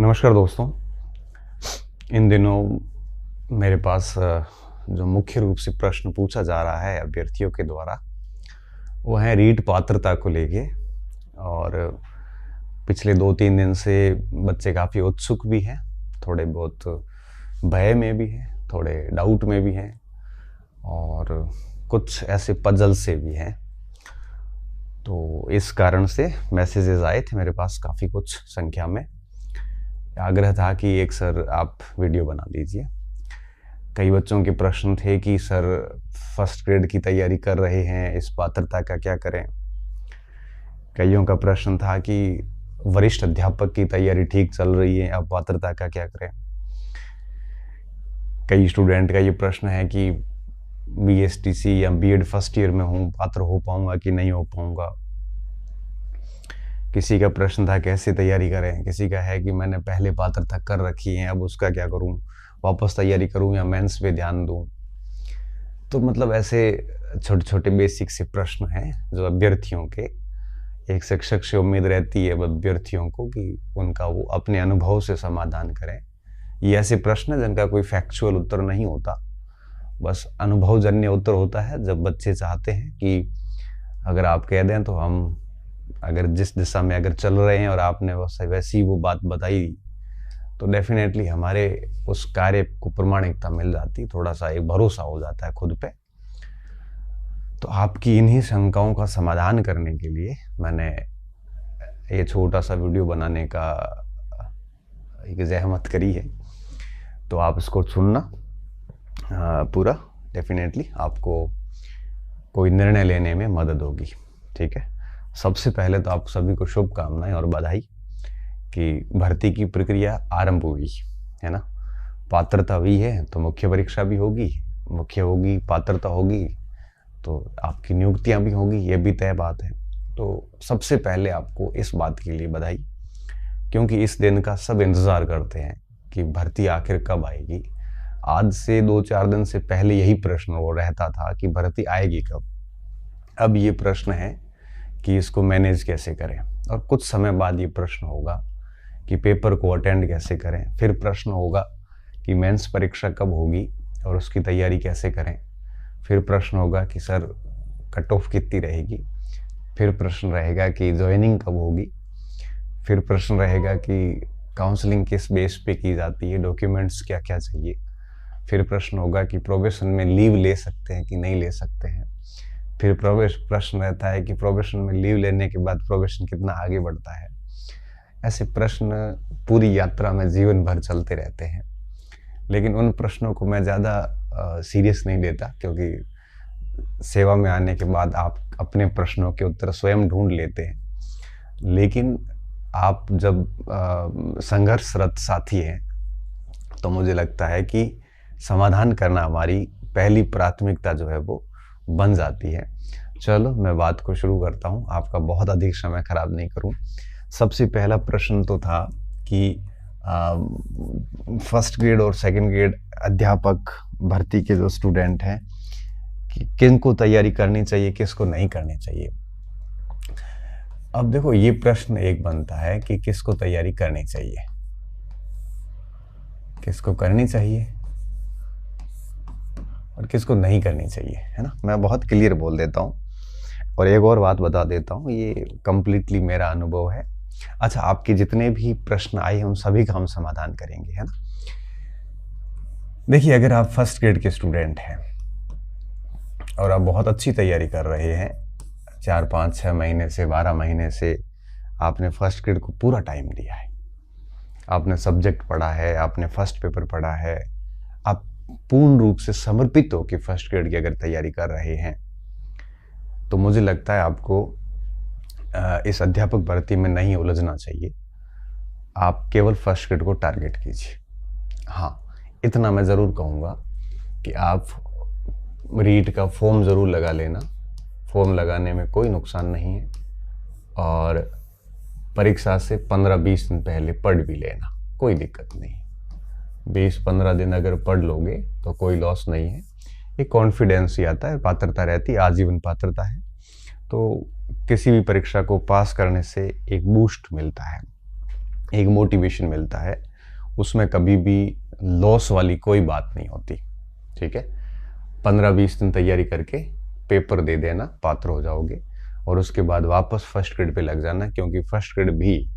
नमस्कार दोस्तों। इन दिनों मेरे पास जो मुख्य रूप से प्रश्न पूछा जा रहा है अभ्यर्थियों के द्वारा, वो है रीट पात्रता को लेके। और पिछले 2-3 दिन से बच्चे काफ़ी उत्सुक भी हैं, थोड़े बहुत भय में भी हैं, थोड़े डाउट में भी हैं और कुछ ऐसे पजल से भी हैं। तो इस कारण से मैसेजेस आए थे मेरे पास काफ़ी कुछ संख्या में। आग्रह था कि एक सर आप वीडियो बना दीजिए। कई बच्चों के प्रश्न थे कि सर फर्स्ट ग्रेड की तैयारी कर रहे हैं, इस पात्रता का क्या करें। कईयों का प्रश्न था कि वरिष्ठ अध्यापक की तैयारी ठीक चल रही है, अब पात्रता का क्या करें। कई स्टूडेंट का ये प्रश्न है कि बीएसटीसी या बीएड फर्स्ट ईयर में हूँ, पात्र हो पाऊंगा कि नहीं हो पाऊंगा। किसी का प्रश्न था कैसे तैयारी करें, किसी का है कि मैंने पहले पात्रता कर रखी है, अब उसका क्या करूं, वापस तैयारी करूं या मेंस पे ध्यान दूं। तो मतलब ऐसे छोटे छोटे बेसिक से प्रश्न हैं जो अभ्यर्थियों के, एक शिक्षक से उम्मीद रहती है अभ्यर्थियों को कि उनका वो अपने अनुभव से समाधान करें। ये ऐसे प्रश्न हैं जिनका कोई फैक्चुअल उत्तर नहीं होता, बस अनुभवजन्य उत्तर होता है। जब बच्चे चाहते हैं कि अगर आप कह दें तो हम अगर जिस दिशा में अगर चल रहे हैं और आपने वैसी वो बात बताई, तो डेफिनेटली हमारे उस कार्य को प्रमाणिकता मिल जाती, थोड़ा सा एक भरोसा हो जाता है खुद पे। तो आपकी इन्हीं शंकाओं का समाधान करने के लिए मैंने ये छोटा सा वीडियो बनाने का एक जहमत करी है। तो आप इसको सुनना पूरा, डेफिनेटली आपको कोई निर्णय लेने में मदद होगी। ठीक है। सबसे पहले तो आप सभी को शुभकामनाएं और बधाई कि भर्ती की प्रक्रिया आरंभ हुई है ना। पात्रता हुई है तो मुख्य परीक्षा भी होगी, मुख्य होगी पात्रता होगी तो आपकी नियुक्तियां भी होगी, ये भी तय बात है। तो सबसे पहले आपको इस बात के लिए बधाई, क्योंकि इस दिन का सब इंतज़ार करते हैं कि भर्ती आखिर कब आएगी। आज से 2-4 दिन से पहले यही प्रश्न वो रहता था कि भर्ती आएगी कब। अब ये प्रश्न है कि इसको मैनेज कैसे करें, और कुछ समय बाद ये प्रश्न होगा कि पेपर को अटेंड कैसे करें। फिर प्रश्न होगा कि मेंस परीक्षा कब होगी और उसकी तैयारी कैसे करें। फिर प्रश्न होगा कि सर कट ऑफ कितनी रहेगी। फिर प्रश्न रहेगा कि ज्वाइनिंग कब होगी। फिर प्रश्न रहेगा कि काउंसलिंग किस बेस पे की जाती है, डॉक्यूमेंट्स क्या क्या चाहिए। फिर प्रश्न होगा कि प्रोबेशन में लीव ले सकते हैं कि नहीं ले सकते हैं। फिर प्रश्न रहता है कि प्रोबेशन में लीव लेने के बाद प्रोबेशन कितना आगे बढ़ता है। ऐसे प्रश्न पूरी यात्रा में जीवन भर चलते रहते हैं, लेकिन उन प्रश्नों को मैं ज़्यादा सीरियस नहीं लेता, क्योंकि सेवा में आने के बाद आप अपने प्रश्नों के उत्तर स्वयं ढूंढ लेते हैं। लेकिन आप जब संघर्षरत साथी हैं तो मुझे लगता है कि समाधान करना हमारी पहली प्राथमिकता जो है वो बन जाती है। चलो मैं बात को शुरू करता हूँ, आपका बहुत अधिक समय खराब नहीं करूँ। सबसे पहला प्रश्न तो था कि फर्स्ट ग्रेड और सेकंड ग्रेड अध्यापक भर्ती के जो स्टूडेंट हैं कि किनको तैयारी करनी चाहिए, किसको नहीं करनी चाहिए। अब देखो, ये प्रश्न एक बनता है कि किसको तैयारी करनी चाहिए, किसको करनी चाहिए और किसको नहीं करनी चाहिए, है ना। मैं बहुत क्लियर बोल देता हूँ और एक और बात बता देता हूँ, ये कंप्लीटली मेरा अनुभव है। अच्छा, आपके जितने भी प्रश्न आए हैं उन सभी का हम समाधान करेंगे, है ना। देखिए, अगर आप फर्स्ट ग्रेड के स्टूडेंट हैं और आप बहुत अच्छी तैयारी कर रहे हैं, 4-5-6 महीने से 12 महीने से आपने फर्स्ट ग्रेड को पूरा टाइम दिया है, आपने सब्जेक्ट पढ़ा है, आपने फर्स्ट पेपर पढ़ा है, आप पूर्ण रूप से समर्पित हो कि फर्स्ट ग्रेड की अगर तैयारी कर रहे हैं, तो मुझे लगता है आपको इस अध्यापक भर्ती में नहीं उलझना चाहिए। आप केवल फर्स्ट ग्रेड को टारगेट कीजिए। हाँ, इतना मैं ज़रूर कहूँगा कि आप रीट का फॉर्म ज़रूर लगा लेना, फॉर्म लगाने में कोई नुकसान नहीं है, और परीक्षा से 15-20 दिन पहले पढ़ भी लेना, कोई दिक्कत नहीं। 20-15 दिन अगर पढ़ लोगे तो कोई लॉस नहीं है। एक कॉन्फिडेंस ही आता है, पात्रता रहती है, आजीवन पात्रता है, तो किसी भी परीक्षा को पास करने से एक बूस्ट मिलता है। एक मोटिवेशन मिलता है, उसमें कभी भी लॉस वाली कोई बात नहीं होती। ठीक है, 15-20 दिन तैयारी करके पेपर दे देना, पात्र हो जाओगे, और उसके बाद वापस फर्स्ट ग्रेड पे लग जाना, क्योंकि फर्स्ट ग्रेड भी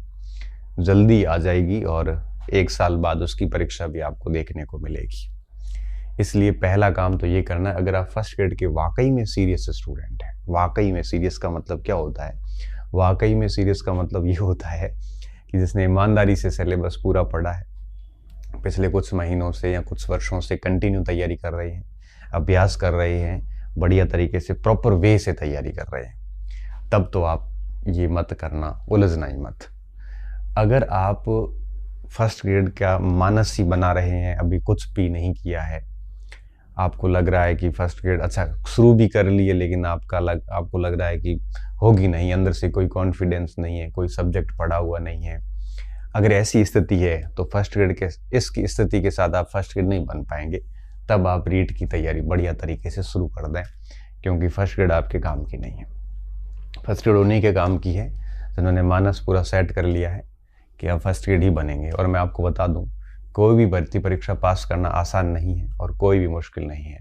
जल्दी आ जाएगी और 1 साल बाद उसकी परीक्षा भी आपको देखने को मिलेगी। इसलिए पहला काम तो ये करना है, अगर आप फर्स्ट ग्रेड के वाकई में सीरियस स्टूडेंट हैं, वाकई में सीरियस का मतलब क्या होता है, वाकई में सीरियस का मतलब ये होता है कि जिसने ईमानदारी से सिलेबस पूरा पढ़ा है, पिछले कुछ महीनों से या कुछ वर्षों से कंटिन्यू तैयारी कर रहे हैं, अभ्यास कर रहे हैं, बढ़िया तरीके से प्रॉपर वे से तैयारी कर रहे हैं, तब तो आप ये मत करना, उलझना ही मत। अगर आप फर्स्ट ग्रेड का मानस ही बना रहे हैं, अभी कुछ भी नहीं किया है, आपको लग रहा है कि फर्स्ट ग्रेड अच्छा शुरू भी कर लिए, लेकिन आपको लग रहा है कि होगी नहीं, अंदर से कोई कॉन्फिडेंस नहीं है, कोई सब्जेक्ट पढ़ा हुआ नहीं है, अगर ऐसी स्थिति है तो फर्स्ट ग्रेड के इसकी स्थिति के साथ आप फर्स्ट ग्रेड नहीं बन पाएंगे। तब आप रीट की तैयारी बढ़िया तरीके से शुरू कर दें, क्योंकि फर्स्ट ग्रेड आपके काम की नहीं है। फर्स्ट ग्रेड उन्हीं के काम की है जिन्होंने मानस पूरा सेट कर लिया है कि आप फर्स्ट ग्रेड ही बनेंगे। और मैं आपको बता दूं, कोई भी भर्ती परीक्षा पास करना आसान नहीं है और कोई भी मुश्किल नहीं है,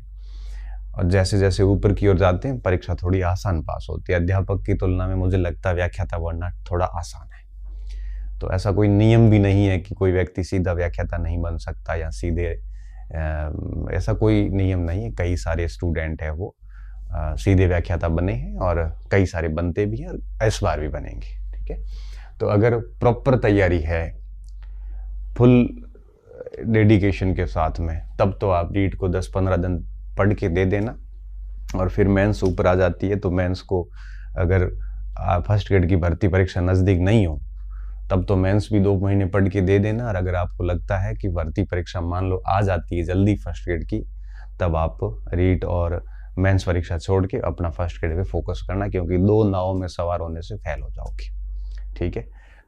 और जैसे जैसे ऊपर की ओर जाते हैं परीक्षा थोड़ी आसान पास होती है। अध्यापक की तुलना में मुझे लगता है व्याख्याता बनना थोड़ा आसान है। तो ऐसा कोई नियम भी नहीं है कि कोई व्यक्ति सीधा व्याख्याता नहीं बन सकता या सीधे ऐसा कोई नियम नहीं है। कई सारे स्टूडेंट हैं वो सीधे व्याख्याता बने हैं और कई सारे बनते भी हैं और इस बार भी बनेंगे। ठीक है, तो अगर प्रॉपर तैयारी है फुल डेडिकेशन के साथ में, तब तो आप रीट को 10-15 दिन पढ़ के दे देना, और फिर मेंस ऊपर आ जाती है। तो मेंस को अगर फर्स्ट ग्रेड की भर्ती परीक्षा नज़दीक नहीं हो तब तो मेंस भी 2 महीने पढ़ के दे देना। और अगर आपको लगता है कि भर्ती परीक्षा मान लो आ जाती है जल्दी फर्स्ट ग्रेड की, तब आप रीट और मेंस परीक्षा छोड़ के अपना फर्स्ट ग्रेड पे फोकस करना, क्योंकि 2 नावों में सवार होने से फेल हो जाओगे। ठीक है,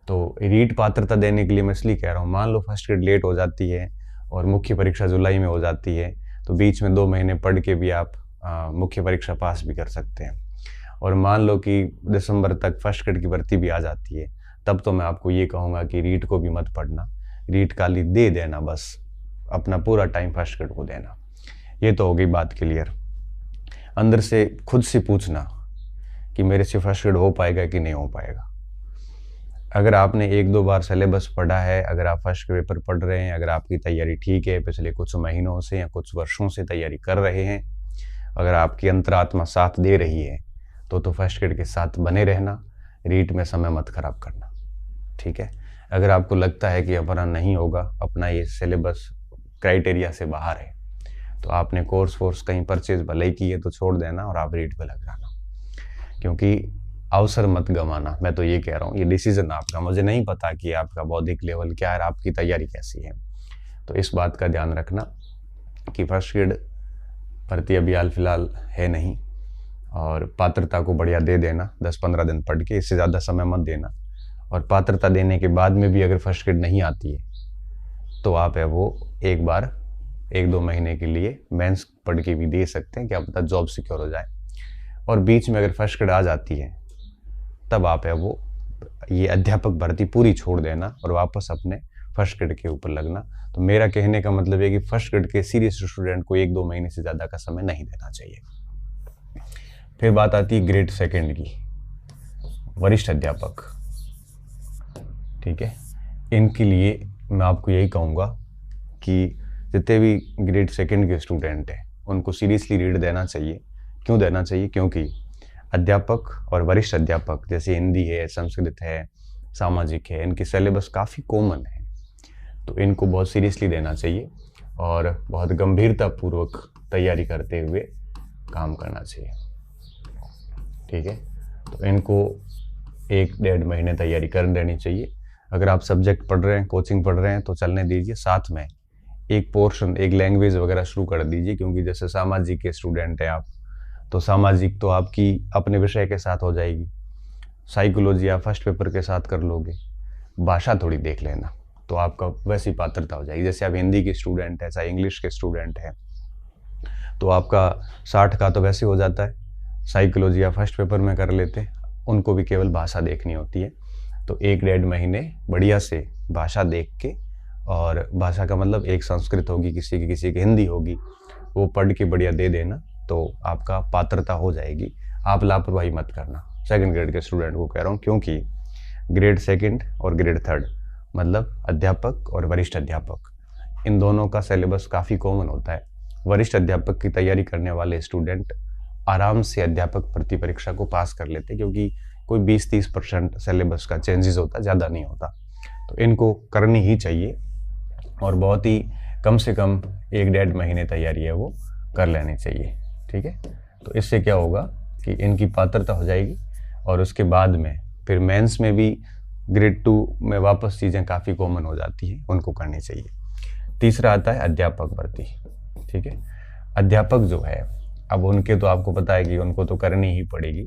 तो रीट पात्रता देने के लिए मैं इसलिए कह रहा हूँ, मान लो फर्स्ट ग्रेड लेट हो जाती है और मुख्य परीक्षा जुलाई में हो जाती है, तो बीच में 2 महीने पढ़ के भी आप मुख्य परीक्षा पास भी कर सकते हैं। और मान लो कि दिसंबर तक फर्स्ट ग्रेड की भर्ती भी आ जाती है, तब तो मैं आपको ये कहूँगा कि रीट को भी मत पढ़ना, रीट खाली दे देना, बस अपना पूरा टाइम फर्स्ट ग्रेड को देना। ये तो हो गई बात क्लियर। अंदर से खुद से पूछना कि मेरे से फर्स्ट ग्रेड हो पाएगा कि नहीं हो पाएगा। अगर आपने 1-2 बार सिलेबस पढ़ा है, अगर आप फर्स्ट के पेपर पढ़ रहे हैं, अगर आपकी तैयारी ठीक है, पिछले कुछ महीनों से या कुछ वर्षों से तैयारी कर रहे हैं, अगर आपकी अंतरात्मा साथ दे रही है, तो फर्स्ट ग्रेड के साथ बने रहना, रीट में समय मत खराब करना। ठीक है, अगर आपको लगता है कि अपना नहीं होगा, अपना ये सिलेबस क्राइटेरिया से बाहर है, तो आपने कोर्स कहीं परचेज भले ही की है तो छोड़ देना और आप रीट पे लग जाना, क्योंकि अवसर मत गंवाना। मैं तो ये कह रहा हूँ, ये डिसीजन आपका, मुझे नहीं पता कि आपका बौद्धिक लेवल क्या है, आपकी तैयारी कैसी है। तो इस बात का ध्यान रखना कि फर्स्ट ग्रेड भर्ती अभी हाल फिलहाल है नहीं, और पात्रता को बढ़िया दे देना, 10-15 दिन पढ़ के, इससे ज़्यादा समय मत देना। और पात्रता देने के बाद में भी अगर फर्स्ट ग्रेड नहीं आती है तो आप है वो एक बार 1-2 महीने के लिए मेंस पढ़ के भी दे सकते हैं, क्या पता जॉब सिक्योर हो जाए। और बीच में अगर फर्स्ट ग्रेड आ जाती है तब आप है वो ये अध्यापक भर्ती पूरी छोड़ देना और वापस अपने फर्स्ट ग्रेड के ऊपर लगना। तो मेरा कहने का मतलब है कि फर्स्ट ग्रेड के सीरियस स्टूडेंट को 1-2 महीने से ज़्यादा का समय नहीं देना चाहिए। फिर बात आती है ग्रेड सेकंड की, वरिष्ठ अध्यापक। ठीक है, इनके लिए मैं आपको यही कहूँगा कि जितने भी ग्रेड सेकंड के स्टूडेंट हैं उनको सीरियसली रीड देना चाहिए। क्यों देना चाहिए? क्योंकि अध्यापक और वरिष्ठ अध्यापक जैसे हिंदी है, संस्कृत है, सामाजिक है, इनके सिलेबस काफ़ी कॉमन है, तो इनको बहुत सीरियसली देना चाहिए और बहुत गंभीरतापूर्वक तैयारी करते हुए काम करना चाहिए। ठीक है, तो इनको 1-1.5 महीने तैयारी कर देनी चाहिए। अगर आप सब्जेक्ट पढ़ रहे हैं, कोचिंग पढ़ रहे हैं तो चलने दीजिए, साथ में एक पोर्शन, एक लैंग्वेज वगैरह शुरू कर दीजिए, क्योंकि जैसे सामाजिक के स्टूडेंट हैं आप, तो सामाजिक तो आपकी अपने विषय के साथ हो जाएगी, साइकोलॉजी आप फर्स्ट पेपर के साथ कर लोगे, भाषा थोड़ी देख लेना तो आपका वैसी पात्रता हो जाएगी। जैसे आप हिंदी के स्टूडेंट हैं, चाहे इंग्लिश के स्टूडेंट हैं, तो आपका 60 का तो वैसे हो जाता है। साइकोलॉजी आप फर्स्ट पेपर में कर लेते, उनको भी केवल भाषा देखनी होती है। तो 1-1.5 महीने बढ़िया से भाषा देख के, और भाषा का मतलब एक संस्कृत होगी, किसी की हिंदी होगी, वो पढ़ के बढ़िया दे देना, तो आपका पात्रता हो जाएगी। आप लापरवाही मत करना, सेकंड ग्रेड के स्टूडेंट को कह रहा हूँ, क्योंकि ग्रेड सेकंड और ग्रेड थर्ड मतलब अध्यापक और वरिष्ठ अध्यापक, इन दोनों का सिलेबस काफ़ी कॉमन होता है। वरिष्ठ अध्यापक की तैयारी करने वाले स्टूडेंट आराम से अध्यापक भर्ती परीक्षा को पास कर लेते हैं, क्योंकि कोई 20-30% सिलेबस का चेंजेस होता है, ज़्यादा नहीं होता। तो इनको करनी ही चाहिए, और बहुत ही कम से कम 1-1.5 महीने तैयारी है वो कर लेनी चाहिए। ठीक है, तो इससे क्या होगा कि इनकी पात्रता हो जाएगी, और उसके बाद में फिर मेंस में भी ग्रेड 2 में वापस चीज़ें काफ़ी कॉमन हो जाती हैं, उनको करनी चाहिए। तीसरा आता है अध्यापक भर्ती। ठीक है, अध्यापक जो है, अब उनके तो आपको पता है कि उनको तो करनी ही पड़ेगी,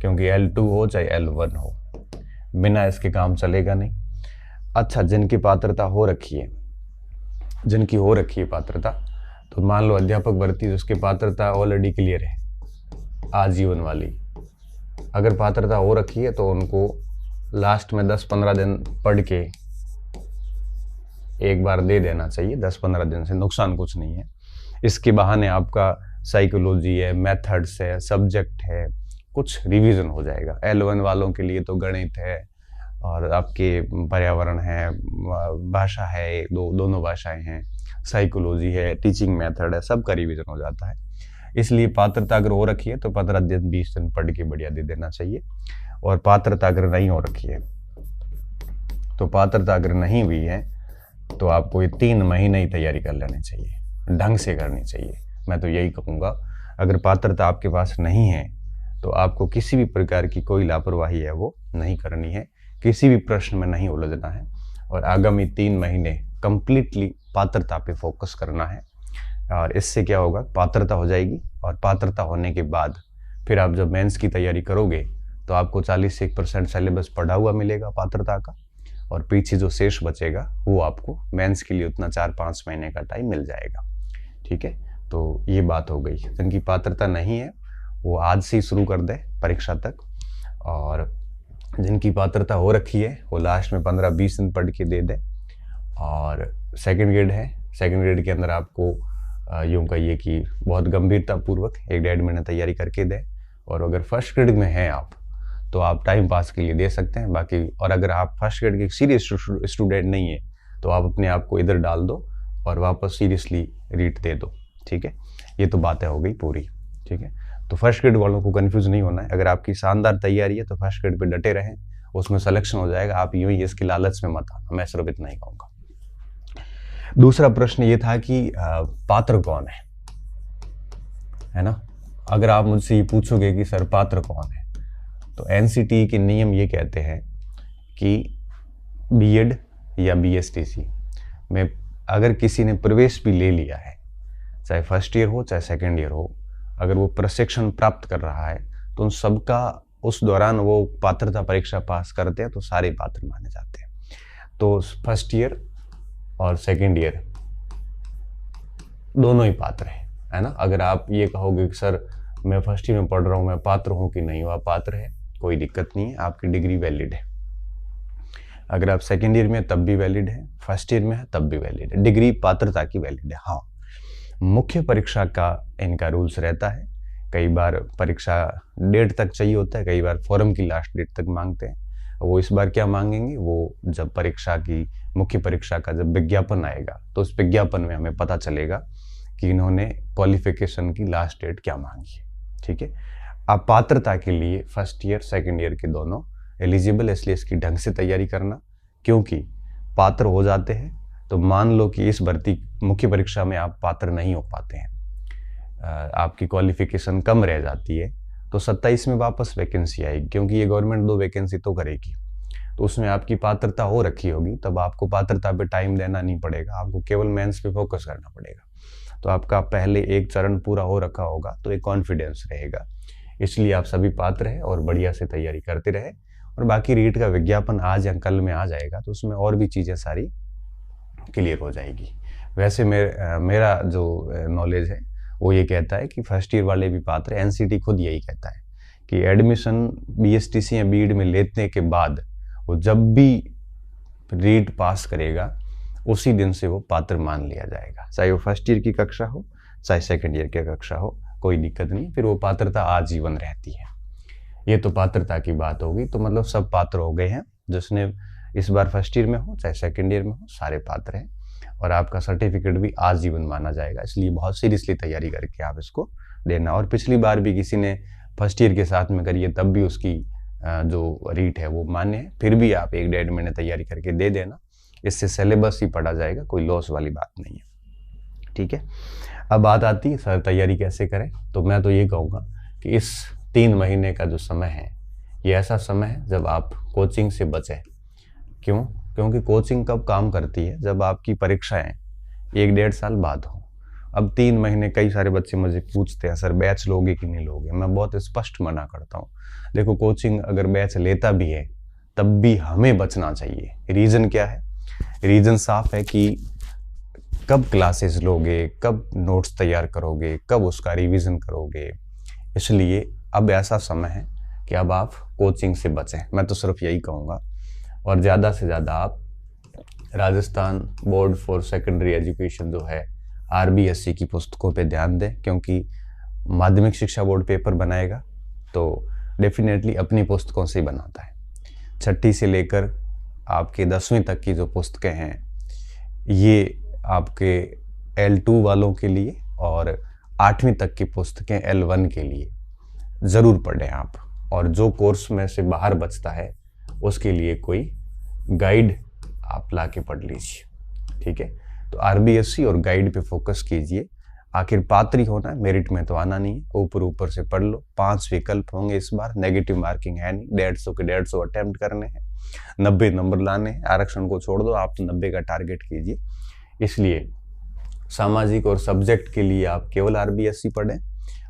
क्योंकि L2 हो चाहे L1 हो, बिना इसके काम चलेगा नहीं। अच्छा, जिनकी पात्रता हो रखी है, जिनकी हो रखी है पात्रता, तो मान लो अध्यापक भर्ती, उसकी पात्रता ऑलरेडी क्लियर है आजीवन वाली, अगर पात्रता हो रखी है तो उनको लास्ट में 10-15 दिन पढ़ के एक बार दे देना चाहिए। 10-15 दिन से नुकसान कुछ नहीं है। इसके बहाने आपका साइकोलॉजी है, मेथड्स है, सब्जेक्ट है, कुछ रिवीजन हो जाएगा। L1 वालों के लिए तो गणित है, और आपके पर्यावरण है, भाषा है, दोनों भाषाएं हैं, साइकोलॉजी है, टीचिंग मेथड है, सबका रिवीजन हो जाता है। इसलिए पात्रता अगर हो रखी है तो 15 दिन 20 दिन पढ़ के बढ़िया दे देना चाहिए। और पात्रता अगर नहीं हो रखी है, तो पात्रता अगर नहीं हुई है तो आपको ये 3 महीने ही तैयारी कर लेनी चाहिए, ढंग से करनी चाहिए। मैं तो यही कहूँगा, अगर पात्रता आपके पास नहीं है तो आपको किसी भी प्रकार की कोई लापरवाही है वो नहीं करनी है, किसी भी प्रश्न में नहीं उलझना है, और आगामी 3 महीने कंप्लीटली पात्रता पे फोकस करना है। और इससे क्या होगा, पात्रता हो जाएगी, और पात्रता होने के बाद फिर आप जब मेंस की तैयारी करोगे तो आपको 40% सिलेबस पढ़ा हुआ मिलेगा पात्रता का, और पीछे जो शेष बचेगा वो आपको मेंस के लिए उतना 4-5 महीने का टाइम मिल जाएगा। ठीक है, तो ये बात हो गई। जिनकी पात्रता नहीं है वो आज से ही शुरू कर दे परीक्षा तक, और जिनकी पात्रता हो रखी है वो लास्ट में 15-20 दिन पढ़ के दे दे। और सेकंड ग्रेड है, सेकंड ग्रेड के अंदर आपको यूँ कहिए कि बहुत गंभीरतापूर्वक 1-1.5 महीने तैयारी करके दे। और अगर फर्स्ट ग्रेड में हैं आप, तो आप टाइम पास के लिए दे सकते हैं बाकी। और अगर आप फर्स्ट ग्रेड के सीरियस स्टूडेंट नहीं है तो आप अपने आप को इधर डाल दो और वापस सीरियसली रीट दे दो। ठीक है, ये तो बातें हो गई पूरी। ठीक है, तो फर्स्ट ग्रेड वालों को कंफ्यूज नहीं होना है। अगर आपकी शानदार तैयारी है तो फर्स्ट ग्रेड पे डटे रहें, उसमें सिलेक्शन हो जाएगा। आप यूं ही इसकी लालच में मत आना, मैं सिर्फ इतना ही कहूँगा। दूसरा प्रश्न ये था कि पात्र कौन है ना। अगर आप मुझसे ये पूछोगे कि सर पात्र कौन है, तो एनसीटी के नियम ये कहते हैं कि बीएड या बीएसटीसी में अगर किसी ने प्रवेश भी ले लिया है, चाहे फर्स्ट ईयर हो चाहे सेकेंड ईयर हो, अगर वो प्रशिक्षण प्राप्त कर रहा है तो उन सबका उस दौरान वो पात्रता परीक्षा पास करते हैं तो सारे पात्र माने जाते हैं। तो फर्स्ट ईयर और सेकेंड ईयर दोनों ही पात्र है ना। अगर आप ये कहोगे कि सर मैं फर्स्ट ईयर में पढ़ रहा हूँ, मैं पात्र हूँ कि नहीं, वह पात्र है, कोई दिक्कत नहीं है, आपकी डिग्री वैलिड है। अगर आप सेकेंड ईयर में तब भी वैलिड है, फर्स्ट ईयर में है तब भी वैलिड है, डिग्री पात्रता की वैलिड है। हाँ, मुख्य परीक्षा का इनका रूल्स रहता है। कई बार परीक्षा डेट तक चाहिए होता है, कई बार फॉर्म की लास्ट डेट तक मांगते हैं। वो इस बार क्या मांगेंगे, वो जब परीक्षा की मुख्य परीक्षा का जब विज्ञापन आएगा तो उस विज्ञापन में हमें पता चलेगा कि इन्होंने क्वालिफिकेशन की लास्ट डेट क्या मांगी है। ठीक है, आप पात्रता के लिए फर्स्ट ईयर सेकेंड ईयर के दोनों एलिजिबल, इसलिए इसकी ढंग से तैयारी करना। क्योंकि पात्र हो जाते हैं तो मान लो कि इस भर्ती मुख्य परीक्षा में आप पात्र नहीं हो पाते हैं, आपकी क्वालिफिकेशन कम रह जाती है, तो 27 में वापस वैकेंसी आएगी, क्योंकि ये गवर्नमेंट 2 वैकेंसी तो करेगी। तो उसमें आपकी पात्रता हो रखी होगी, तब आपको पात्रता पे टाइम देना नहीं पड़ेगा, आपको केवल मेंस पे फोकस करना पड़ेगा। तो आपका पहले एक चरण पूरा हो रखा होगा तो एक कॉन्फिडेंस रहेगा। इसलिए आप सभी पात्र हैं और बढ़िया से तैयारी करते रहे। और बाकी रीट का विज्ञापन आज या कल में आ जाएगा तो उसमें और भी चीज़ें सारी क्लियर हो जाएगी। वैसे मेरा जो नॉलेज है वो ये कहता है कि फर्स्ट ईयर वाले भी पात्र, एनसीटी खुद यही कहता है कि एडमिशन बीएसटीसी या बीएड में लेने के बाद वो जब भी रीट पास करेगा उसी दिन से वो पात्र मान लिया जाएगा, चाहे वो फर्स्ट ईयर की कक्षा हो चाहे सेकंड ईयर की कक्षा हो, कोई दिक्कत नहीं, फिर वो पात्रता आजीवन रहती है। ये तो पात्रता की बात होगी। तो मतलब सब पात्र हो गए हैं, जिसने इस बार फर्स्ट ईयर में हो चाहे सेकंड ईयर में हो, सारे पात्र हैं और आपका सर्टिफिकेट भी आजीवन माना जाएगा। इसलिए बहुत सीरियसली तैयारी करके आप इसको देना। और पिछली बार भी किसी ने फर्स्ट ईयर के साथ में करी है तब भी उसकी जो रीट है वो मान्य है, फिर भी आप 1-1.5 महीने तैयारी करके दे देना, इससे सिलेबस ही पढ़ा जाएगा, कोई लॉस वाली बात नहीं है। ठीक है, अब बात आती है सर तैयारी कैसे करें। तो मैं तो ये कहूँगा कि इस 3 महीने का जो समय है ये ऐसा समय है जब आप कोचिंग से बचें। क्यों? क्योंकि कोचिंग कब काम करती है, जब आपकी परीक्षाएं 1-1.5 साल बाद हो। अब 3 महीने, कई सारे बच्चे मुझे पूछते हैं सर बैच लोगे कि नहीं लोगे, मैं बहुत स्पष्ट मना करता हूँ। देखो, कोचिंग अगर बैच लेता भी है तब भी हमें बचना चाहिए। रीज़न क्या है? रीज़न साफ है कि कब क्लासेस लोगे, कब नोट्स तैयार करोगे, कब उसका रिवीजन करोगे। इसलिए अब ऐसा समय है कि अब आप कोचिंग से बचें, मैं तो सिर्फ यही कहूँगा। और ज़्यादा से ज़्यादा आप Rajasthan board for secondary education जो है RBSE की पुस्तकों पे ध्यान दें, क्योंकि माध्यमिक शिक्षा बोर्ड पेपर बनाएगा तो डेफिनेटली अपनी पुस्तकों से ही बनाता है। 6ठी से लेकर आपके 10वीं तक की जो पुस्तकें हैं ये आपके L2 वालों के लिए और 8वीं तक की पुस्तकें L1 के लिए ज़रूर पढ़ें आप। और जो कोर्स में से बाहर बचता है उसके लिए कोई गाइड आप ला के पढ़ लीजिए। ठीक है, तो RBSE और गाइड पे फोकस कीजिए। आखिर पात्र ही होना है, मेरिट में तो आना नहीं है। ऊपर से पढ़ लो, 5 विकल्प होंगे इस बार, नेगेटिव मार्किंग है नहीं, 150 के 150 अटेम्प्ट करने हैं, 90 नंबर लाने हैं। आरक्षण को छोड़ दो, आप तो 90 का टारगेट कीजिए। इसलिए सामाजिक और सब्जेक्ट के लिए आप केवल RBSE पढ़ें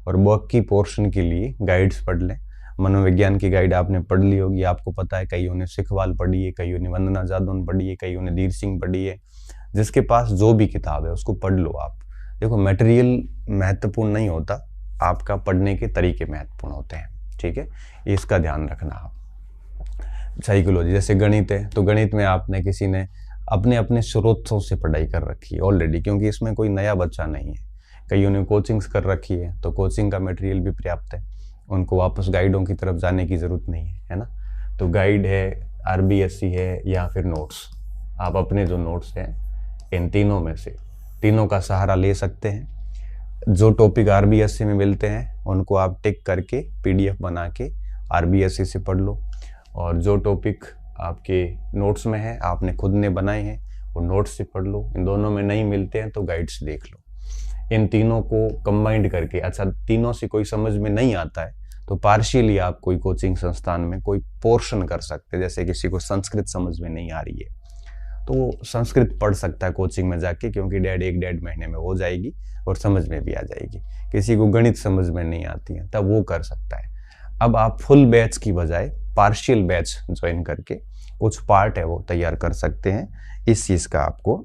और बाकी पोर्शन के लिए गाइड्स पढ़ लें। मनोविज्ञान की गाइड आपने पढ़ ली होगी, आपको पता है कईयों ने सिखवाल पढ़ी है, कईयों ने वंदना जादौन पढ़ी है, कईयों ने धीर सिंह पढ़ी है। जिसके पास जो भी किताब है उसको पढ़ लो आप। देखो, मटेरियल महत्वपूर्ण नहीं होता, आपका पढ़ने के तरीके महत्वपूर्ण होते हैं। ठीक है, इसका ध्यान रखना आप। साइकोलॉजी जैसे गणित है, तो गणित में आपने किसी ने अपने अपने स्रोतों से पढ़ाई कर रखी है ऑलरेडी, क्योंकि इसमें कोई नया बच्चा नहीं है। कईयों ने कोचिंग्स कर रखी है तो कोचिंग का मटेरियल भी पर्याप्त है, उनको वापस गाइडों की तरफ जाने की ज़रूरत नहीं है, है ना। तो गाइड है, RBSE है या फिर नोट्स, आप अपने जो नोट्स हैं इन तीनों में से तीनों का सहारा ले सकते हैं। जो टॉपिक RBSE में मिलते हैं उनको आप टिक करके PDF बना के RBSE से पढ़ लो, और जो टॉपिक आपके नोट्स में है आपने खुद ने बनाए हैं वो नोट्स से पढ़ लो। इन दोनों में नहीं मिलते हैं तो गाइड से देख लो। इन तीनों को कंबाइंड करके, अच्छा तीनों से कोई समझ में नहीं आता है तो पार्शियली आप कोई कोचिंग संस्थान में कोई पोर्शन कर सकते हैं। जैसे किसी को संस्कृत समझ में नहीं आ रही है तो संस्कृत पढ़ सकता है कोचिंग में जाके, क्योंकि 1.5 महीने में हो जाएगी और समझ में भी आ जाएगी। किसी को गणित समझ में नहीं आती है तब वो कर सकता है। अब आप फुल बैच की बजाय पार्शियल बैच ज्वाइन करके कुछ पार्ट है वो तैयार कर सकते हैं। इस चीज़ का आपको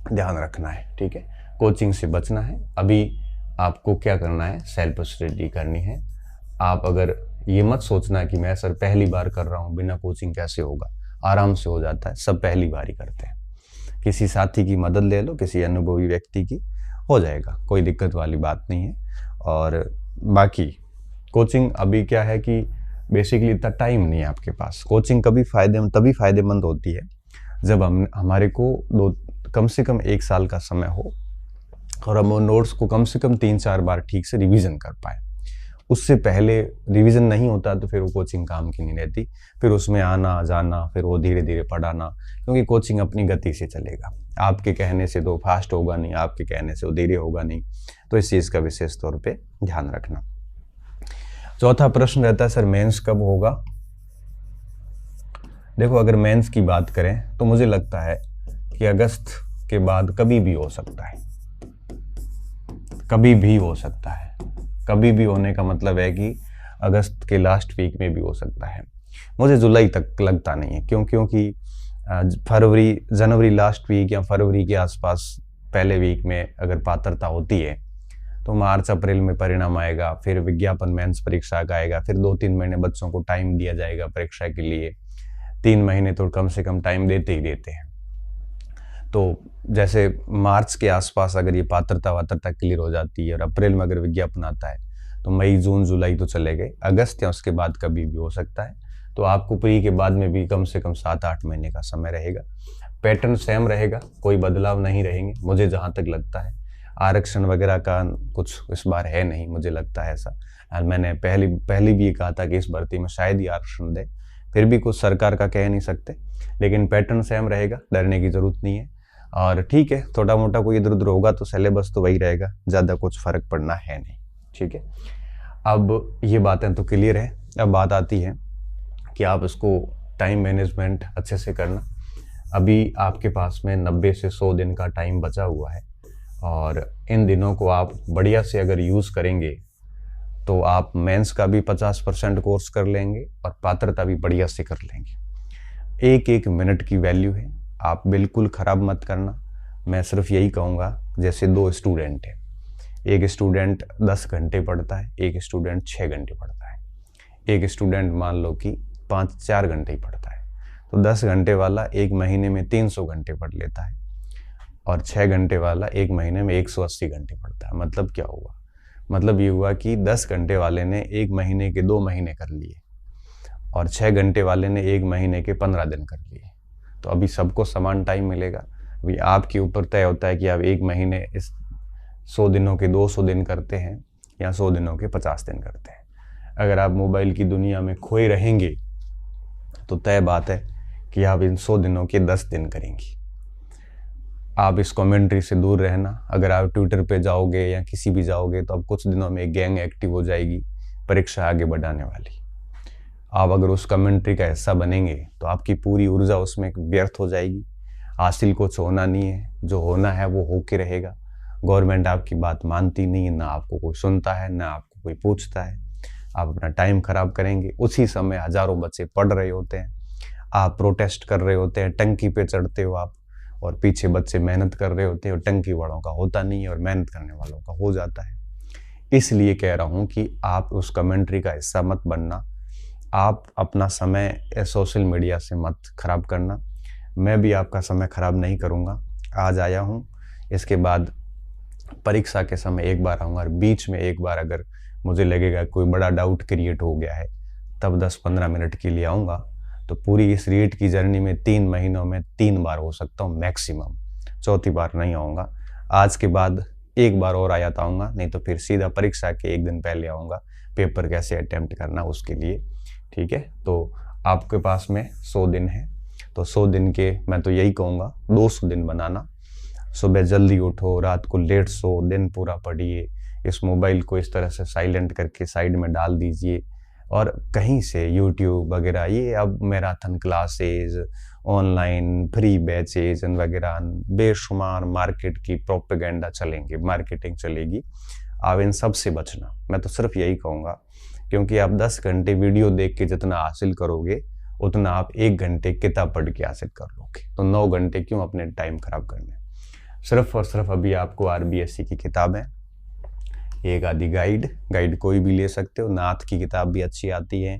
ध्यान रखना है। ठीक है, कोचिंग से बचना है। अभी आपको क्या करना है, सेल्फ स्टडी करनी है। आप अगर ये मत सोचना कि मैं सर पहली बार कर रहा हूँ, बिना कोचिंग कैसे होगा, आराम से हो जाता है, सब पहली बार ही करते हैं। किसी साथी की मदद ले लो, किसी अनुभवी व्यक्ति की, हो जाएगा, कोई दिक्कत वाली बात नहीं है। और बाकी कोचिंग अभी क्या है कि बेसिकली इतना टाइम नहीं है आपके पास। कोचिंग तभी फायदेमंद होती है जब हमारे को कम से कम 1 साल का समय हो और हम वो नोट्स को कम से कम 3-4 बार ठीक से रिवीजन कर पाए। उससे पहले रिवीजन नहीं होता तो फिर वो कोचिंग काम की नहीं रहती, फिर उसमें आना जाना, फिर वो धीरे धीरे पढ़ाना, क्योंकि कोचिंग अपनी गति से चलेगा। आपके कहने से तो फास्ट होगा नहीं, आपके कहने से वो धीरे होगा नहीं। तो इस चीज़ का विशेष तौर पे ध्यान रखना। चौथा प्रश्न रहता है सर मेंस कब होगा। देखो, अगर मेंस की बात करें तो मुझे लगता है कि अगस्त के बाद कभी भी हो सकता है, कभी भी हो सकता है। कभी भी होने का मतलब है कि अगस्त के लास्ट वीक में भी हो सकता है। मुझे जुलाई तक लगता नहीं है, क्योंकि जनवरी लास्ट वीक या फरवरी के आसपास पहले वीक में अगर पात्रता होती है तो मार्च अप्रैल में परिणाम आएगा, फिर विज्ञापन मेंस परीक्षा का आएगा, फिर 2-3 महीने बच्चों को टाइम दिया जाएगा परीक्षा के लिए, 3 महीने तो कम से कम टाइम देते ही देते हैं। तो जैसे मार्च के आसपास अगर ये पात्रता वात्रता क्लियर हो जाती है और अप्रैल में अगर विज्ञापन आता है तो मई जून जुलाई तो चले गए, अगस्त या उसके बाद कभी भी हो सकता है। तो आपको प्री के बाद में भी कम से कम 7-8 महीने का समय रहेगा। पैटर्न सेम रहेगा, कोई बदलाव नहीं रहेंगे मुझे जहाँ तक लगता है। आरक्षण वगैरह का कुछ इस बार है नहीं, मुझे लगता है ऐसा। मैंने पहली भी ये कहा था कि इस भर्ती में शायद ही आरक्षण दे, फिर भी कुछ सरकार का कह नहीं सकते, लेकिन पैटर्न सेम रहेगा, डरने की जरूरत नहीं है। और ठीक है, थोड़ा मोटा कोई इधर उधर होगा तो सिलेबस तो वही रहेगा, ज़्यादा कुछ फर्क पड़ना है नहीं। ठीक है, अब ये बातें तो क्लियर है। अब बात आती है कि आप इसको टाइम मैनेजमेंट अच्छे से करना। अभी आपके पास में 90 से 100 दिन का टाइम बचा हुआ है और इन दिनों को आप बढ़िया से अगर यूज़ करेंगे तो आप मेंस का भी 50% कोर्स कर लेंगे और पात्रता भी बढ़िया से कर लेंगे। एक एक मिनट की वैल्यू है, आप बिल्कुल ख़राब मत करना। मैं सिर्फ यही कहूँगा, जैसे 2 स्टूडेंट हैं, एक स्टूडेंट 10 घंटे पढ़ता है, एक स्टूडेंट 6 घंटे पढ़ता है, एक स्टूडेंट मान लो कि 4 घंटे ही पढ़ता है, तो 10 घंटे वाला एक महीने में 300 घंटे पढ़ लेता है और 6 घंटे वाला एक महीने में 180 घंटे पढ़ता है। मतलब क्या हुआ? मतलब ये हुआ कि 10 घंटे वाले ने एक महीने के 2 महीने कर लिए और 6 घंटे वाले ने एक महीने के 15 दिन कर लिए। तो अभी सबको समान टाइम मिलेगा। अभी आपके ऊपर तय होता है कि आप एक महीने इस 100 दिनों के 200 दिन करते हैं या 100 दिनों के 50 दिन करते हैं। अगर आप मोबाइल की दुनिया में खोए रहेंगे तो तय बात है कि आप इन 100 दिनों के 10 दिन करेंगे। आप इस कमेंट्री से दूर रहना। अगर आप ट्विटर पे जाओगे या किसी भी जाओगे तो अब कुछ दिनों में एक गैंग एक्टिव हो जाएगी परीक्षा आगे बढ़ाने वाली। आप अगर उस कमेंट्री का हिस्सा बनेंगे तो आपकी पूरी ऊर्जा उसमें व्यर्थ हो जाएगी। हासिल कुछ होना नहीं है, जो होना है वो होके रहेगा। गवर्नमेंट आपकी बात मानती नहीं है, ना आपको कोई सुनता है, ना आपको कोई पूछता है। आप अपना टाइम खराब करेंगे। उसी समय हजारों बच्चे पढ़ रहे होते हैं, आप प्रोटेस्ट कर रहे होते हैं, टंकी पे चढ़ते हो आप, और पीछे बच्चे मेहनत कर रहे होते हैं और टंकी वालों का होता नहीं है और मेहनत करने वालों का हो जाता है। इसलिए कह रहा हूँ कि आप उस कमेंट्री का हिस्सा मत बनना। आप अपना समय सोशल मीडिया से मत खराब करना। मैं भी आपका समय खराब नहीं करूँगा। आज आया हूँ, इसके बाद परीक्षा के समय एक बार आऊँगा और बीच में एक बार अगर मुझे लगेगा कोई बड़ा डाउट क्रिएट हो गया है तब 10-15 मिनट के लिए आऊँगा। तो पूरी इस रीट की जर्नी में 3 महीनों में 3 बार हो सकता हूँ मैक्सिमम, चौथी बार नहीं आऊँगा। आज के बाद एक बार और आया आऊँगा, नहीं तो फिर सीधा परीक्षा के एक दिन पहले आऊँगा, पेपर कैसे अटेम्प्ट करना उसके लिए। ठीक है, तो आपके पास में 100 दिन है, तो 100 दिन के मैं तो यही कहूँगा 200 दिन बनाना। सुबह जल्दी उठो, रात को लेट सो, दिन पूरा पढ़िए। इस मोबाइल को इस तरह से साइलेंट करके साइड में डाल दीजिए और कहीं से यूट्यूब वगैरह, ये अब marathon classes, online free batches वगैरह बेशुमार मार्केट की प्रोपेगेंडा चलेंगे, मार्केटिंग चलेगी। आप इन सब से बचना, मैं तो सिर्फ यही कहूँगा, क्योंकि आप 10 घंटे वीडियो देख के जितना हासिल करोगे उतना आप 1 घंटे किताब पढ़ के हासिल कर लोगे। तो 9 घंटे क्यों अपने टाइम खराब करने। सिर्फ और सिर्फ अभी आपको आरबीएससी की किताबें, एक आधी गाइड कोई भी ले सकते हो। नाथ की किताब भी अच्छी आती है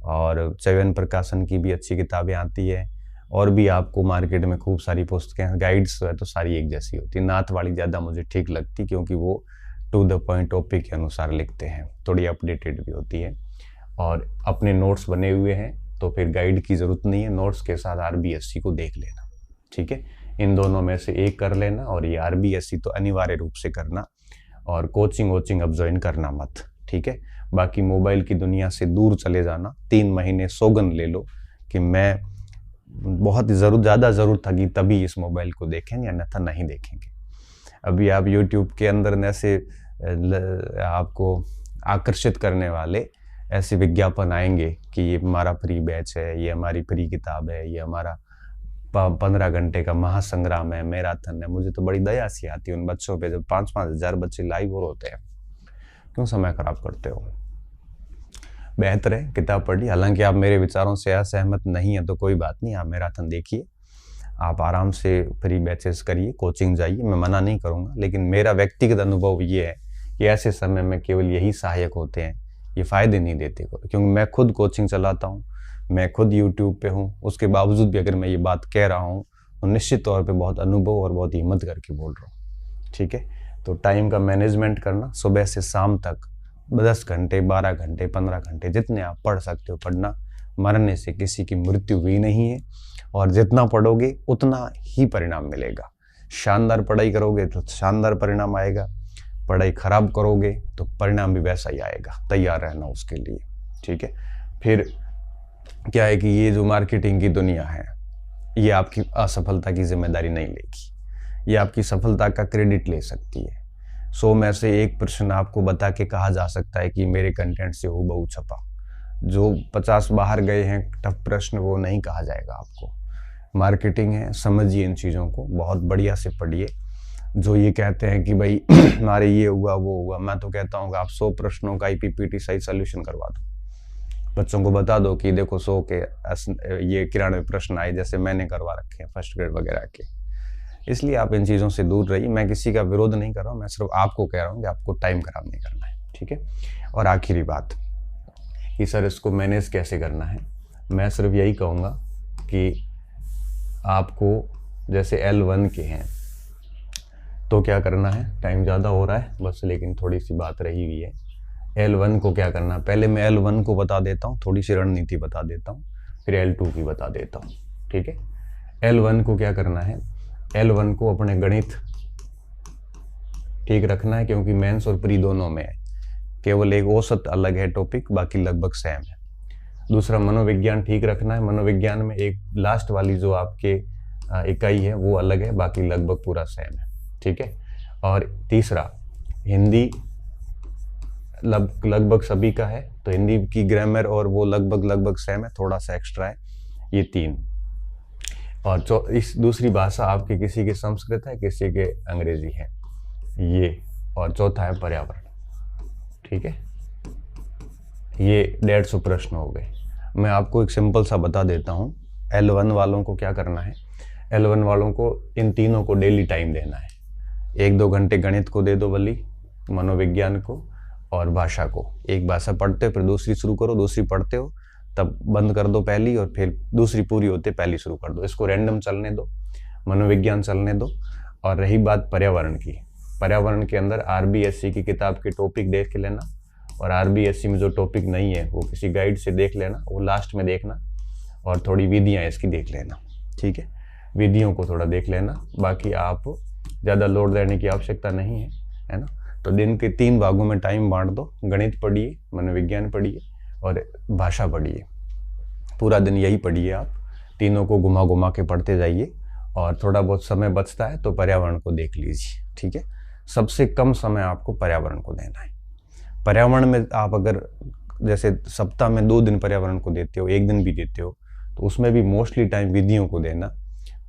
और च्यवन प्रकाशन की भी अच्छी किताबें आती है, और भी आपको मार्केट में खूब सारी पुस्तकें, गाइड्स है तो सारी एक जैसी होती है। नाथ वाली ज़्यादा मुझे ठीक लगती क्योंकि वो टू द पॉइंट टॉपिक के अनुसार लिखते हैं, थोड़ी अपडेटेड भी होती है और अपने नोट्स बने हुए हैं, तो फिर गाइड की ज़रूरत नहीं है। नोट्स के साथ आरबीएससी को देख लेना। ठीक है, इन दोनों में से एक कर लेना, और ये आरबीएससी तो अनिवार्य रूप से करना, और कोचिंग अब ज्वाइन करना मत। ठीक है, बाकी मोबाइल की दुनिया से दूर चले जाना। 3 महीने सौगंध ले लो कि मैं बहुत ज़्यादा ज़रूरत था कि तभी इस मोबाइल को देखेंगे, अन्यथा नहीं देखेंगे। अभी आप यूट्यूब के अंदर ऐसे आपको आकर्षित करने वाले ऐसे विज्ञापन आएंगे कि ये हमारा फ्री बैच है, ये हमारी फ्री किताब है, ये हमारा 15 घंटे का महासंग्राम है, मैराथन है। मुझे तो बड़ी दया सी आती है उन बच्चों पे, जब 5-5 हज़ार बच्चे लाइव और होते हैं। क्यों समय खराब करते हो? बेहतर है किताब पढ़िए। हालांकि आप मेरे विचारों से असहमत नहीं है तो कोई बात नहीं, आप मैराथन देखिए, आप आराम से फ्री बैचेस करिए, कोचिंग जाइए, मैं मना नहीं करूँगा। लेकिन मेरा व्यक्तिगत अनुभव ये है कि ऐसे समय में केवल यही सहायक होते हैं, ये फ़ायदे नहीं देते, क्योंकि मैं खुद कोचिंग चलाता हूँ, मैं खुद यूट्यूब पे हूँ, उसके बावजूद भी अगर मैं ये बात कह रहा हूँ तो निश्चित तौर पे बहुत अनुभव और बहुत हिम्मत करके बोल रहा हूँ। ठीक है, तो टाइम का मैनेजमेंट करना, सुबह से शाम तक 10 घंटे, 12 घंटे, 15 घंटे जितने आप पढ़ सकते हो पढ़ना। मरने से किसी की मृत्यु हुई नहीं है, और जितना पढ़ोगे उतना ही परिणाम मिलेगा। शानदार पढ़ाई करोगे तो शानदार परिणाम आएगा, पढ़ाई खराब करोगे तो परिणाम भी वैसा ही आएगा। तैयार रहना उसके लिए। ठीक है, फिर क्या है कि ये जो मार्केटिंग की दुनिया है, ये आपकी असफलता की जिम्मेदारी नहीं लेगी, ये आपकी सफलता का क्रेडिट ले सकती है। 100 में से 1% आपको बता के कहा जा सकता है कि मेरे कंटेंट से हूबहू छपा। जो 50 बाहर गए हैं टफ प्रश्न, वो नहीं कहा जाएगा आपको। मार्केटिंग है, समझिए इन चीज़ों को, बहुत बढ़िया से पढ़िए। जो ये कहते हैं कि भाई हमारे ये हुआ वो हुआ, मैं तो कहता हूँ कि आप 100 प्रश्नों का IPPT सही सोल्यूशन करवा दो। बच्चों को बता दो कि देखो 100 के ये 93 प्रश्न आए, जैसे मैंने करवा रखे हैं फर्स्ट ग्रेड वगैरह के। इसलिए आप इन चीज़ों से दूर रहिए। मैं किसी का विरोध नहीं कर रहा हूँ, मैं सिर्फ आपको कह रहा हूँ कि आपको टाइम खराब नहीं करना है। ठीक है, और आखिरी बात कि सर इसको मैनेज कैसे करना है, मैं सिर्फ यही कहूँगा कि आपको जैसे L1 के हैं तो क्या करना है, टाइम ज़्यादा हो रहा है बस, लेकिन थोड़ी सी बात रही हुई है। L1 को क्या करना है, पहले मैं L1 को बता देता हूँ, थोड़ी सी रणनीति बता देता हूँ, फिर L2 की बता देता हूँ। ठीक है, L1 को क्या करना है, L1 को अपने गणित ठीक रखना है, क्योंकि मेंस और प्री दोनों में है। केवल एक औसत अलग है टॉपिक, बाकी लगभग सेम है। दूसरा मनोविज्ञान ठीक रखना है, मनोविज्ञान में एक लास्ट वाली जो आपके इकाई है वो अलग है, बाकी लगभग पूरा सेम है। ठीक है, और तीसरा हिंदी लगभग सभी का है, तो हिंदी की ग्रामर और वो लगभग सेम है, थोड़ा सा एक्स्ट्रा है। ये 3। और इस दूसरी भाषा आपके किसी के संस्कृत है, किसी के अंग्रेजी है ये, और चौथा है पर्यावरण। ठीक है, ये 150 प्रश्न हो गए। मैं आपको एक सिंपल सा बता देता हूँ। L1 वालों को क्या करना है, L1 वालों को इन तीनों को डेली टाइम देना है। 1-2 घंटे गणित को दे दो बल्कि, मनोविज्ञान को और भाषा को। एक भाषा पढ़ते हो फिर दूसरी शुरू करो, दूसरी पढ़ते हो तब बंद कर दो पहली, और फिर दूसरी पूरी होते पहली शुरू कर दो। इसको रैंडम चलने दो, मनोविज्ञान चलने दो। और रही बात पर्यावरण की, पर्यावरण के अंदर RBSC की किताब के टॉपिक देख के लेना, और RBSC में जो टॉपिक नहीं है वो किसी गाइड से देख लेना, वो लास्ट में देखना, और थोड़ी विधियाँ इसकी देख लेना। ठीक है, विधियों को थोड़ा देख लेना, बाकी आप ज़्यादा लोड देने की आवश्यकता नहीं है ना। तो दिन के 3 भागों में टाइम बांट दो, गणित पढ़िए, मनोविज्ञान पढ़िए और भाषा पढ़िए। पूरा दिन यही पढ़िए आप, तीनों को घुमा घुमा के पढ़ते जाइए, और थोड़ा बहुत समय बचता है तो पर्यावरण को देख लीजिए। ठीक है, सबसे कम समय आपको पर्यावरण को देना है। पर्यावरण में आप अगर जैसे सप्ताह में 2 दिन पर्यावरण को देते हो, 1 दिन भी देते हो, तो उसमें भी मोस्टली टाइम विधियों को देना।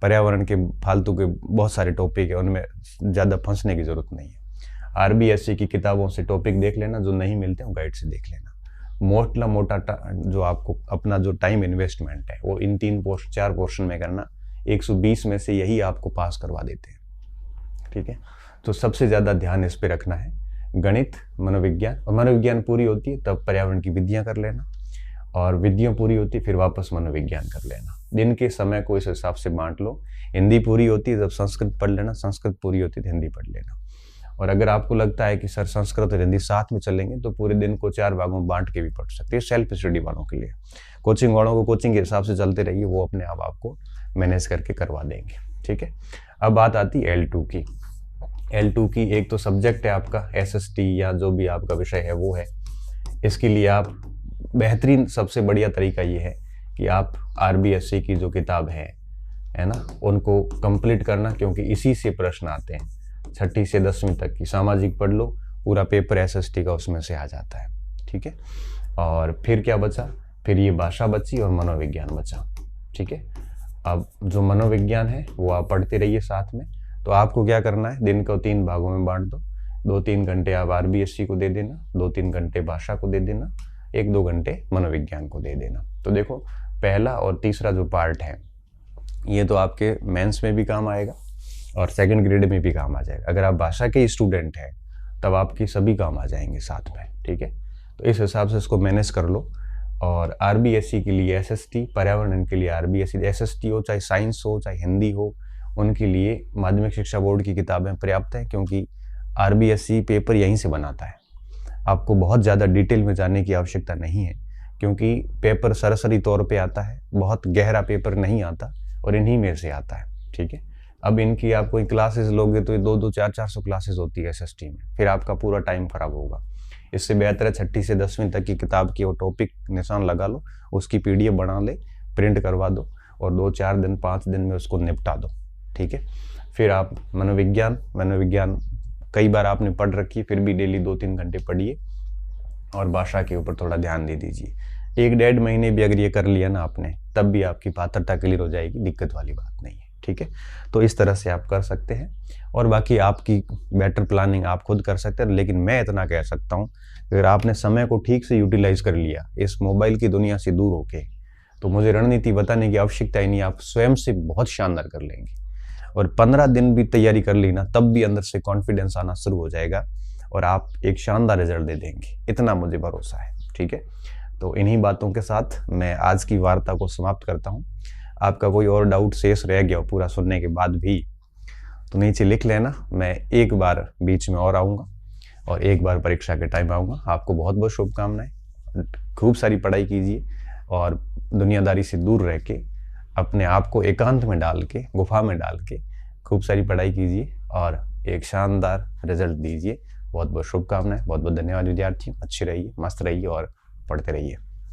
पर्यावरण के फालतू के बहुत सारे टॉपिक है, उनमें ज़्यादा फंसने की ज़रूरत नहीं है। RBSC की किताबों से टॉपिक देख लेना, जो नहीं मिलते हैं गाइड से देख लेना। मोटा जो आपको अपना जो टाइम इन्वेस्टमेंट है वो इन 4 पोर्शन में करना। 120 में से यही आपको पास करवा देते हैं। ठीक है, तो सबसे ज़्यादा ध्यान इस पे रखना है, गणित, मनोविज्ञान। और मनोविज्ञान पूरी होती है तब पर्यावरण की विधियाँ कर लेना, और विधियाँ पूरी होती है फिर वापस मनोविज्ञान कर लेना। दिन के समय को इस हिसाब से बांट लो। हिंदी पूरी होती है जब संस्कृत पढ़ लेना, संस्कृत पूरी होती है तो हिंदी पढ़ लेना। और अगर आपको लगता है कि सर संस्कृत और हिंदी साथ में चलेंगे तो पूरे दिन को 4 भागों में बांट के भी पढ़ सकते हैं, सेल्फ स्टडी वालों के लिए। कोचिंग वालों को कोचिंग के हिसाब से चलते रहिए, वो अपने आप आपको मैनेज करके करवा देंगे। ठीक है, अब बात आती है L2 की। L2 की एक तो सब्जेक्ट है आपका SST या जो भी आपका विषय है वो है। इसके लिए आप बेहतरीन सबसे बढ़िया तरीका ये है कि आप RBSC की जो किताब है ना, उनको कंप्लीट करना, क्योंकि इसी से प्रश्न आते हैं। 6ठी से 10वीं तक की सामाजिक पढ़ लो, पूरा पेपर SST का उसमें से आ जाता है। ठीक है, और फिर क्या बचा, फिर ये भाषा बची और मनोविज्ञान बचा। ठीक है, अब जो मनोविज्ञान है वो आप पढ़ते रहिए साथ में। तो आपको क्या करना है, दिन को 3 भागों में बांट दो। 2-3 घंटे आप RBSC को दे देना, 2-3 घंटे भाषा को दे देना, 1-2 घंटे मनोविज्ञान को दे देना। तो देखो, पहला और तीसरा जो पार्ट है ये तो आपके मेंस में भी काम आएगा और सेकंड ग्रेड में भी काम आ जाएगा। अगर आप भाषा के स्टूडेंट हैं तब आपकी सभी काम आ जाएंगे साथ में। ठीक है, तो इस हिसाब से इसको मैनेज कर लो। और आरबीएससी के लिए एसएसटी, पर्यावरण के लिए आरबीएससी, एसएसटी हो चाहे साइंस हो चाहे हिंदी हो, उनके लिए माध्यमिक शिक्षा बोर्ड की किताबें पर्याप्त हैं, क्योंकि आरबीएससी पेपर यहीं से बनाता है। आपको बहुत ज़्यादा डिटेल में जाने की आवश्यकता नहीं है, क्योंकि पेपर सरसरी तौर पे आता है, बहुत गहरा पेपर नहीं आता और इन्हीं में से आता है। ठीक है, अब इनकी आप कोई क्लासेस लोगे तो ये 2-2, 400 क्लासेस होती है एसएसटी में, फिर आपका पूरा टाइम खराब होगा। इससे बेहतर है 6ठी से 10वीं तक की किताब की वो टॉपिक निशान लगा लो, उसकी पीडीएफ बना ले, प्रिंट करवा दो और 2-4 दिन 5 दिन में उसको निपटा दो। ठीक है, फिर आप मनोविज्ञान कई बार आपने पढ़ रखी है, फिर भी डेली 2-3 घंटे पढ़िए और भाषा के ऊपर थोड़ा ध्यान दे दीजिए। 1-1.5 महीने भी अगर ये कर लिया ना आपने, तब भी आपकी पात्रता क्लियर हो जाएगी, दिक्कत वाली बात नहीं है। ठीक है, तो इस तरह से आप कर सकते हैं और बाकी आपकी बेटर प्लानिंग आप खुद कर सकते हैं। लेकिन मैं इतना कह सकता हूँ, अगर आपने समय को ठीक से यूटिलाइज कर लिया इस मोबाइल की दुनिया से दूर होके, तो मुझे रणनीति बताने की आवश्यकता ही नहीं, आप स्वयं से बहुत शानदार कर लेंगे। और 15 दिन भी तैयारी कर ली ना, तब भी अंदर से कॉन्फिडेंस आना शुरू हो जाएगा और आप एक शानदार रिजल्ट दे देंगे, इतना मुझे भरोसा है। ठीक है, तो इन्हीं बातों के साथ मैं आज की वार्ता को समाप्त करता हूँ। आपका कोई और डाउट शेष रह गया हो पूरा सुनने के बाद भी, तो नीचे लिख लेना, मैं एक बार बीच में और आऊँगा और एक बार परीक्षा के टाइम आऊँगा। आपको बहुत बहुत शुभकामनाएं, खूब सारी पढ़ाई कीजिए और दुनियादारी से दूर रह के अपने आप को एकांत में डाल के, गुफा में डाल के खूब सारी पढ़ाई कीजिए और एक शानदार रिजल्ट दीजिए। बहुत बहुत शुभकामनाएं, बहुत बहुत धन्यवाद विद्यार्थियों। अच्छे रहिए, मस्त रहिए और पढ़ते रहिए।